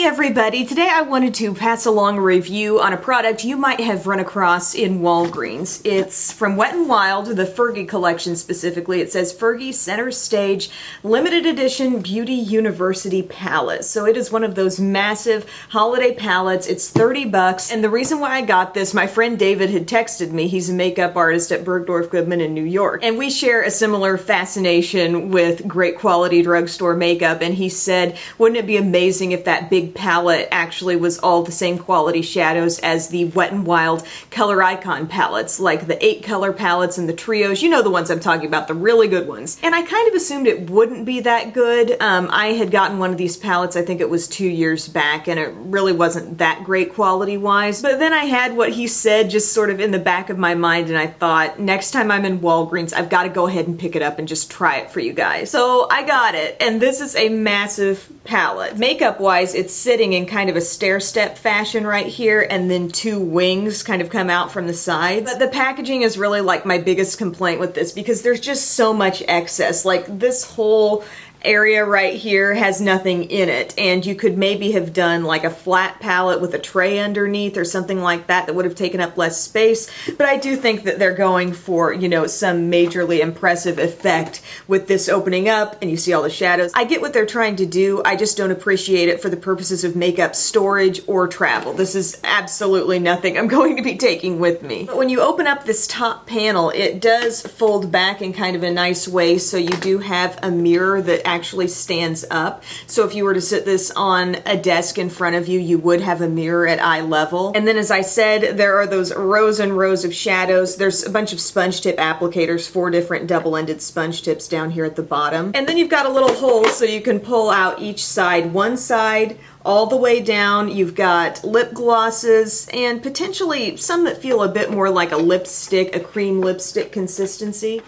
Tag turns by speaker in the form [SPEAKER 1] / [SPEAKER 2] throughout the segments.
[SPEAKER 1] Hey everybody, today I wanted to pass along a review on a product you might have run across in Walgreens. It's from Wet n Wild, the Fergie Collection specifically. It says Fergie Center Stage Limited Edition Beauty University Palette. So it is one of those massive holiday palettes. It's 30 bucks, and the reason why I got this, my friend David had texted me. He's a makeup artist at Bergdorf Goodman in New York, and we share a similar fascination with great quality drugstore makeup, and he said, wouldn't it be amazing if that big palette actually was all the same quality shadows as the Wet n Wild Color Icon palettes, like the 8 color palettes and the trios. You know the ones I'm talking about, the really good ones. And I kind of assumed it wouldn't be that good. I had gotten one of these palettes, I think it was 2 years back, and it really wasn't that great quality wise. But then I had what he said just sort of in the back of my mind, and I thought, next time I'm in Walgreens, I've got to go ahead and pick it up and just try it for you guys. So I got it, and this is a massive palette. Makeup wise, it's sitting in kind of a stair-step fashion right here, and then 2 wings kind of come out from the sides. But the packaging is really like my biggest complaint with this, because there's just so much excess. Like this whole area right here has nothing in it, and you could maybe have done like a flat palette with a tray underneath or something like that that would have taken up less space. But I do think that they're going for, you know, some majorly impressive effect with this opening up, and you see all the shadows. I get what they're trying to do, I just don't appreciate it for the purposes of makeup storage or travel. This is absolutely nothing I'm going to be taking with me. But when you open up this top panel, it does fold back in kind of a nice way, so you do have a mirror that actually stands up. So if you were to sit this on a desk in front of you, you would have a mirror at eye level. And then, as I said, there are those rows and rows of shadows. There's a bunch of sponge tip applicators, 4 different double-ended sponge tips down here at the bottom. And then you've got a little hole so you can pull out each side. One side all the way down, you've got lip glosses and potentially some that feel a bit more like a lipstick, a cream lipstick consistency.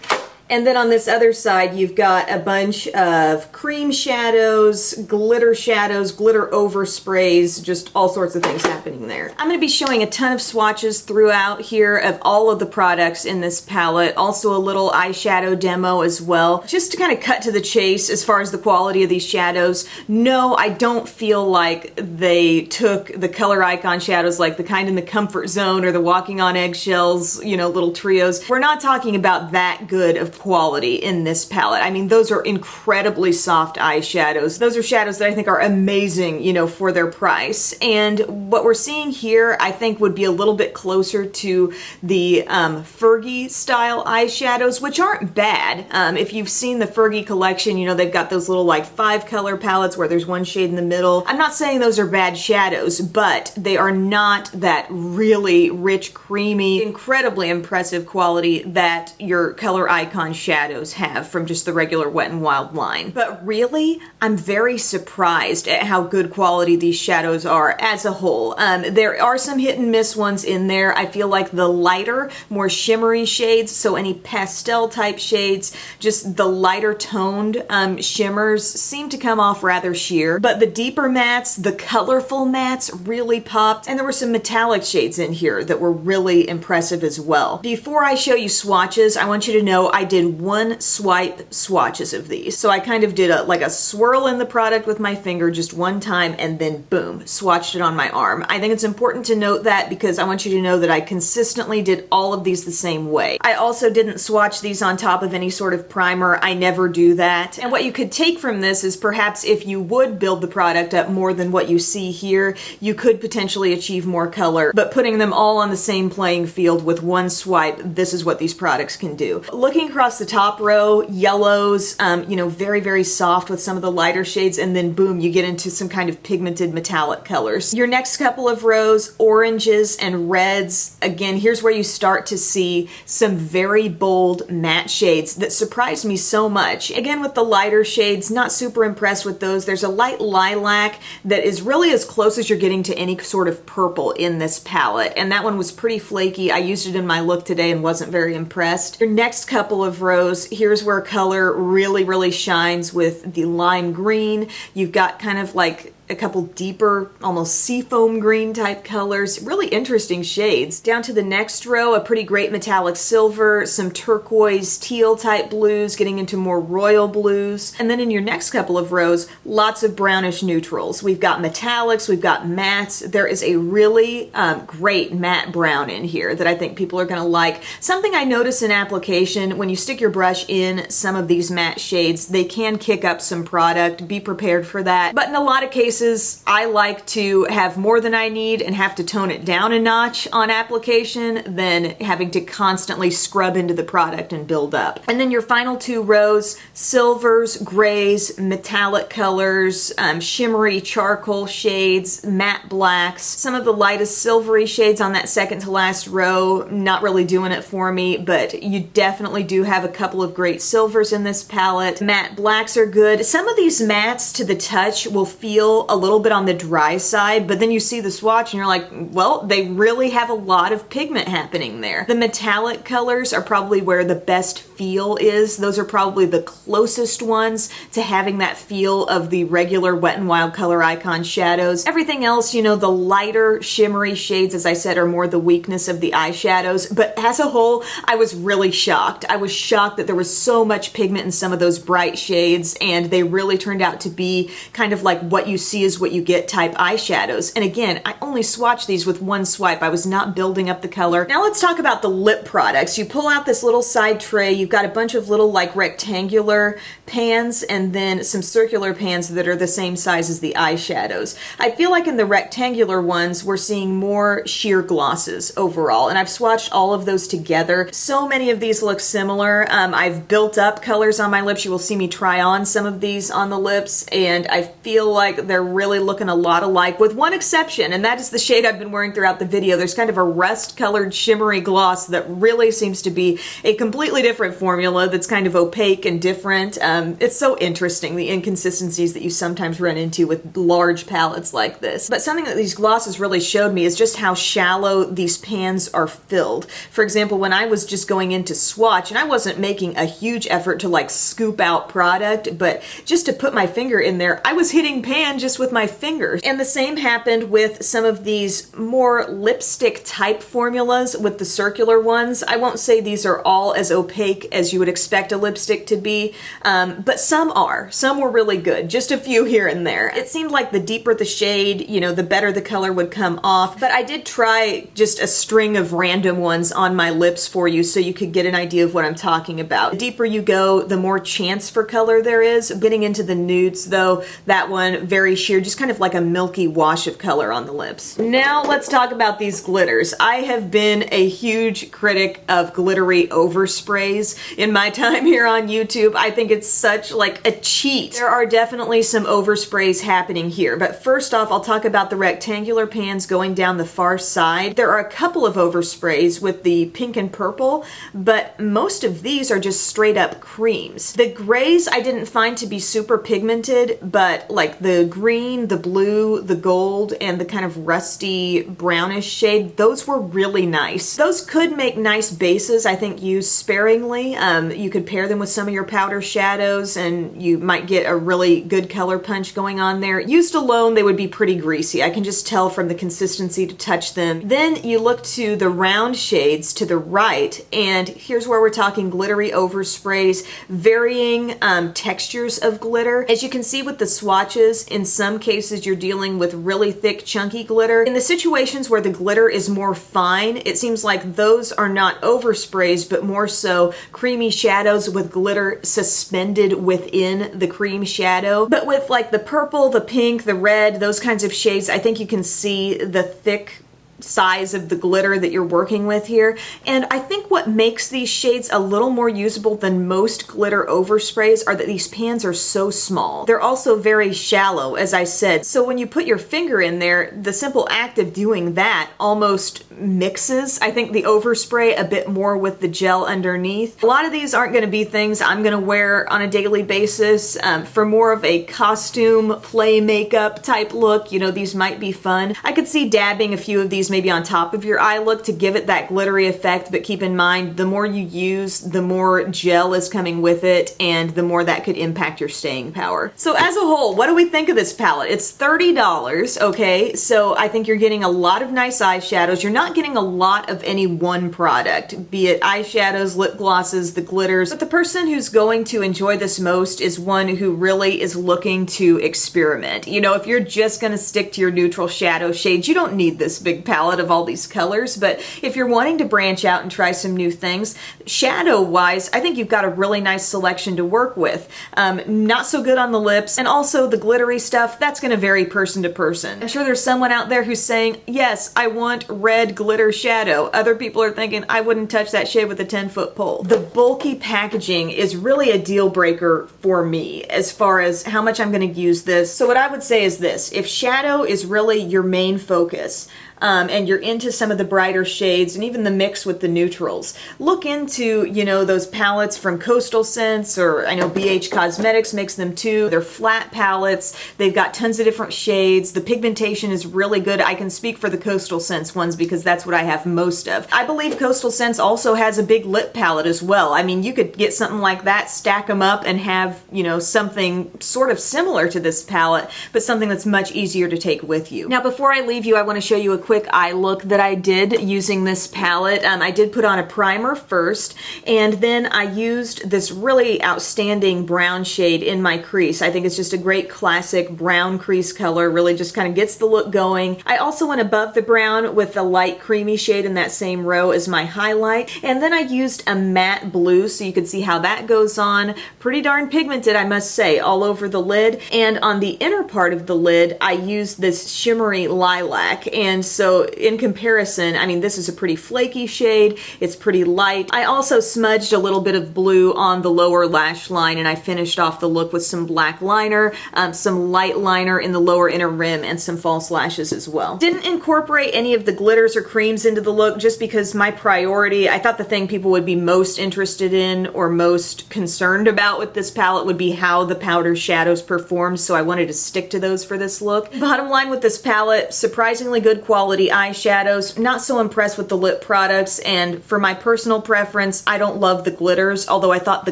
[SPEAKER 1] And then on this other side, you've got a bunch of cream shadows, glitter oversprays, just all sorts of things happening there. I'm going to be showing a ton of swatches throughout here of all of the products in this palette, also a little eyeshadow demo as well. Just to kind of cut to the chase as far as the quality of these shadows, no, I don't feel like they took the Color Icon shadows, like the kind in the Comfort Zone or the Walking on Eggshells, you know, little trios. We're not talking about that good of quality in this palette. I mean, those are incredibly soft eyeshadows. Those are shadows that I think are amazing, you know, for their price. And what we're seeing here, I think, would be a little bit closer to the Fergie style eyeshadows, which aren't bad. If you've seen the Fergie collection, you know, they've got those little like 5 color palettes where there's one shade in the middle. I'm not saying those are bad shadows, but they are not that really rich, creamy, incredibly impressive quality that your Color Icon shadows have from just the regular Wet n Wild line. But really, I'm very surprised at how good quality these shadows are as a whole. There are some hit and miss ones in there. I feel like the lighter, more shimmery shades, so any pastel type shades, just the lighter toned shimmers seem to come off rather sheer. But the deeper mattes, the colorful mattes really popped, and there were some metallic shades in here that were really impressive as well. Before I show you swatches, I want you to know I did 1 swipe swatches of these. So I kind of did like a swirl in the product with my finger just one time, and then boom, swatched it on my arm. I think it's important to note that because I want you to know that I consistently did all of these the same way. I also didn't swatch these on top of any sort of primer. I never do that. And what you could take from this is perhaps if you would build the product up more than what you see here, you could potentially achieve more color. But putting them all on the same playing field with 1 swipe, this is what these products can do. Looking across the top row, yellows, you know, very, very soft with some of the lighter shades, and then boom, you get into some kind of pigmented metallic colors. Your next couple of rows, oranges and reds. Again, here's where you start to see some very bold matte shades that surprised me so much. Again, with the lighter shades, not super impressed with those. There's a light lilac that is really as close as you're getting to any sort of purple in this palette, and that one was pretty flaky. I used it in my look today and wasn't very impressed. Your next couple of rows, here's where color really, really shines with the lime green. You've got kind of like a couple deeper, almost seafoam green type colors. Really interesting shades. Down to the next row, a pretty great metallic silver, some turquoise, teal type blues, getting into more royal blues. And then in your next couple of rows, lots of brownish neutrals. We've got metallics, we've got mattes. There is a really great matte brown in here that I think people are going to like. Something I notice in application, when you stick your brush in some of these matte shades, they can kick up some product. Be prepared for that. But in a lot of cases, I like to have more than I need and have to tone it down a notch on application than having to constantly scrub into the product and build up. And then your final two rows, silvers, grays, metallic colors, shimmery charcoal shades, matte blacks, some of the lightest silvery shades on that second to last row, not really doing it for me, but you definitely do have a couple of great silvers in this palette. Matte blacks are good. Some of these mattes to the touch will feel a little bit on the dry side, but then you see the swatch and you're like, well, they really have a lot of pigment happening there. The metallic colors are probably where the best feel is. Those are probably the closest ones to having that feel of the regular Wet n Wild Color Icon shadows. Everything else, you know, the lighter shimmery shades, as I said, are more the weakness of the eyeshadows, but as a whole, I was really shocked. I was shocked that there was so much pigment in some of those bright shades, and they really turned out to be kind of like what you see is what you get type eyeshadows. And again, I only swatched these with one swipe. I was not building up the color. Now let's talk about the lip products. You pull out this little side tray, you've got a bunch of little like rectangular pans and then some circular pans that are the same size as the eyeshadows. I feel like in the rectangular ones, we're seeing more sheer glosses overall, and I've swatched all of those together. So many of these look similar. I've built up colors on my lips. You will see me try on some of these on the lips, and I feel like they're really looking a lot alike, with one exception, and that is the shade I've been wearing throughout the video. There's kind of a rust-colored shimmery gloss that really seems to be a completely different formula that's kind of opaque and different. It's so interesting, the inconsistencies that you sometimes run into with large palettes like this. But something that these glosses really showed me is just how shallow these pans are filled. For example, when I was just going into swatch, and I wasn't making a huge effort to like scoop out product, but just to put my finger in there, I was hitting pan just with my fingers. And the same happened with some of these more lipstick type formulas with the circular ones. I won't say these are all as opaque as you would expect a lipstick to be, but some are. Some were really good, just a few here and there. It seemed like the deeper the shade, you know, the better the color would come off, but I did try just a string of random ones on my lips for you so you could get an idea of what I'm talking about. The deeper you go, the more chance for color there is. Getting into the nudes though, that one very sheer, just kind of like a milky wash of color on the lips. Now let's talk about these glitters. I have been a huge critic of glittery oversprays in my time here on YouTube. I think it's such like a cheat. There are definitely some oversprays happening here, but first off, I'll talk about the rectangular pans going down the far side. There are a couple of oversprays with the pink and purple, but most of these are just straight up creams. The grays I didn't find to be super pigmented, but like the green, the blue, the gold, and the kind of rusty brownish shade, those were really nice. Those could make nice bases, I think, used sparingly. You could pair them with some of your powder shadows and you might get a really good color punch going on there. Used alone, they would be pretty greasy. I can just tell from the consistency to touch them. Then you look to the round shades to the right, and here's where we're talking glittery oversprays, varying textures of glitter. As you can see with the swatches, in some cases you're dealing with really thick, chunky glitter. In the situations where the glitter is more fine, it seems like those are not oversprays, but more so creamy shadows with glitter suspended within the cream shadow. But with like the purple, the pink, the red, those kinds of shades, I think you can see the thick size of the glitter that you're working with here. And I think what makes these shades a little more usable than most glitter oversprays are that these pans are so small. They're also very shallow, as I said. So when you put your finger in there, the simple act of doing that almost mixes, I think, the overspray a bit more with the gel underneath. A lot of these aren't going to be things I'm going to wear on a daily basis. For more of a costume, play makeup type look, you know, these might be fun. I could see dabbing a few of these these maybe on top of your eye look to give it that glittery effect, but keep in mind, the more you use, the more gel is coming with it, and the more that could impact your staying power. So as a whole, what do we think of this palette? It's $30, okay? So I think you're getting a lot of nice eyeshadows. You're not getting a lot of any one product, be it eyeshadows, lip glosses, the glitters, but the person who's going to enjoy this most is one who really is looking to experiment. You know, if you're just gonna stick to your neutral shadow shades, you don't need this big palette of all these colors, but if you're wanting to branch out and try some new things, shadow-wise, I think you've got a really nice selection to work with. Not so good on the lips, and also the glittery stuff, that's gonna vary person to person. I'm sure there's someone out there who's saying, yes, I want red glitter shadow. Other people are thinking, I wouldn't touch that shade with a 10-foot pole. The bulky packaging is really a deal breaker for me as far as how much I'm going to use this. So what I would say is this: if shadow is really your main focus, and you're into some of the brighter shades and even the mix with the neutrals, look into, you know, those palettes from Coastal Scents, or I know BH Cosmetics makes them too. They're flat palettes. They've got tons of different shades. The pigmentation is really good. I can speak for the Coastal Scents ones because that's what I have most of. I believe Coastal Scents also has a big lip palette as well. I mean, you could get something like that, stack them up, and have, you know, something sort of similar to this palette, but something that's much easier to take with you. Now, before I leave you, I want to show you a quick eye look that I did using this palette. I did put on a primer first, and then I used this really outstanding brown shade in my crease. I think it's just a great classic brown crease color, really just kind of gets the look going. I also went above the brown with a light creamy shade in that same row as my highlight, and then I used a matte blue so you can see how that goes on. Pretty darn pigmented, I must say, all over the lid, and on the inner part of the lid I used this shimmery lilac, and so in comparison, I mean, this is a pretty flaky shade. It's pretty light. I also smudged a little bit of blue on the lower lash line, and I finished off the look with some black liner, some light liner in the lower inner rim, and some false lashes as well. Didn't incorporate any of the glitters or creams into the look just because my priority, I thought the thing people would be most interested in or most concerned about with this palette would be how the powder shadows perform, so I wanted to stick to those for this look. Bottom line with this palette, surprisingly good quality eyeshadows, not so impressed with the lip products, and for my personal preference, I don't love the glitters, although I thought the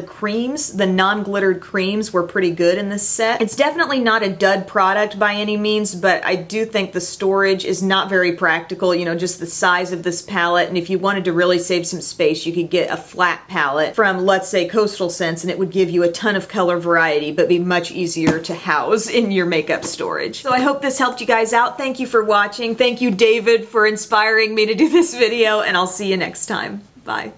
[SPEAKER 1] creams, the non-glittered creams, were pretty good in this set. It's definitely not a dud product by any means, but I do think the storage is not very practical, you know, just the size of this palette, and if you wanted to really save some space, you could get a flat palette from, let's say, Coastal Scents, and it would give you a ton of color variety, but be much easier to house in your makeup storage. So I hope this helped you guys out. Thank you for watching. Thank you, David, for inspiring me to do this video, and I'll see you next time. Bye.